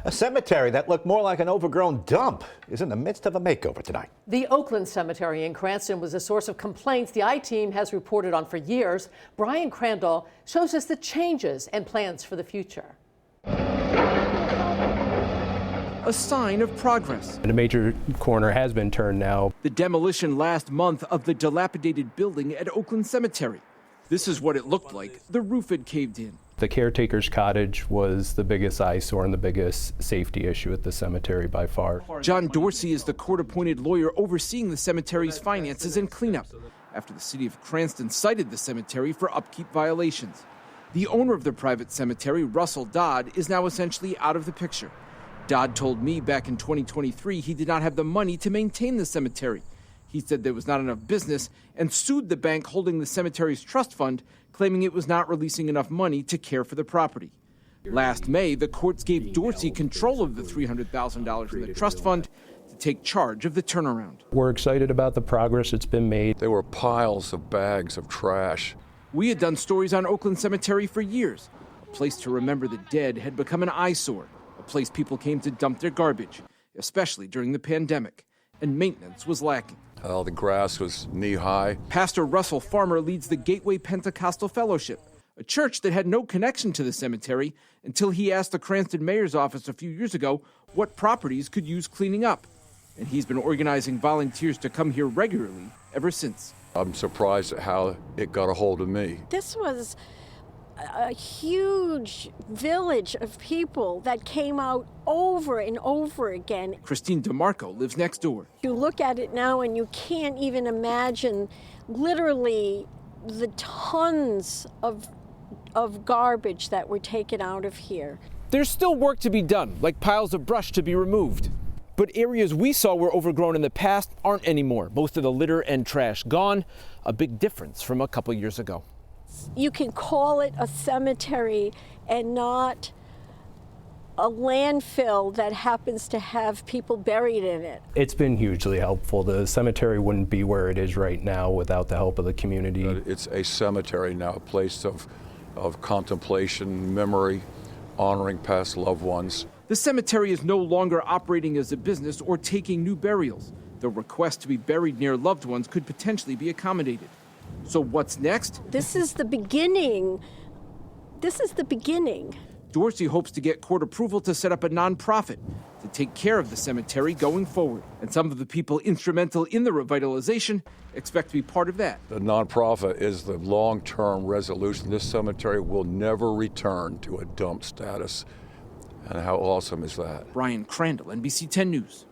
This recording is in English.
A cemetery that looked more like an overgrown dump is in the midst of a makeover tonight. The Oakland Cemetery in Cranston was a source of complaints the I-Team has reported on for years. Brian Crandall shows us the changes and plans for the future. A sign of progress. And a major corner has been turned now. The demolition last month of the dilapidated building at Oakland Cemetery. This is what it looked like. The roof had caved in. The caretaker's cottage was the biggest eyesore and the biggest safety issue at the cemetery by far. John Dorsey is the court-appointed lawyer overseeing the cemetery's finances and cleanup after the city of Cranston cited the cemetery for upkeep violations. The owner of the private cemetery, Russell Dodd, is now essentially out of the picture. Dodd told me back in 2023 he did not have the money to maintain the cemetery. He said there was not enough business and sued the bank holding the cemetery's trust fund, claiming it was not releasing enough money to care for the property. Last May, the courts gave Dorsey control of the $300,000 in the trust fund to take charge of the turnaround. We're excited about the progress that's been made. There were piles of bags of trash. We had done stories on Oakland Cemetery for years. A place to remember the dead had become an eyesore, a place people came to dump their garbage, especially during the pandemic, and maintenance was lacking. The grass was knee-high. Pastor Russell Farmer leads the Gateway Pentecostal Fellowship, a church that had no connection to the cemetery until he asked the Cranston mayor's office a few years ago what properties could use cleaning up. And he's been organizing volunteers to come here regularly ever since. I'm surprised at how it got a hold of me. This was a huge village of people that came out over and over again. Christine DeMarco lives next door. You look at it now and you can't even imagine literally the tons of garbage that were taken out of here. There's still work to be done, like piles of brush to be removed. But areas we saw were overgrown in the past aren't anymore. Most of the litter and trash gone, a big difference from a couple years ago. You can call it a cemetery and not a landfill that happens to have people buried in it. It's been hugely helpful. The cemetery wouldn't be where it is right now without the help of the community. It's a cemetery now, a place of contemplation, memory, honoring past loved ones. The cemetery is no longer operating as a business or taking new burials. The request to be buried near loved ones could potentially be accommodated. So what's next? This is the beginning. This is the beginning. Dorsey hopes to get court approval to set up a nonprofit to take care of the cemetery going forward. And some of the people instrumental in the revitalization expect to be part of that. The nonprofit is the long-term resolution. This cemetery will never return to a dump status. And how awesome is that? Brian Crandall, NBC10 News.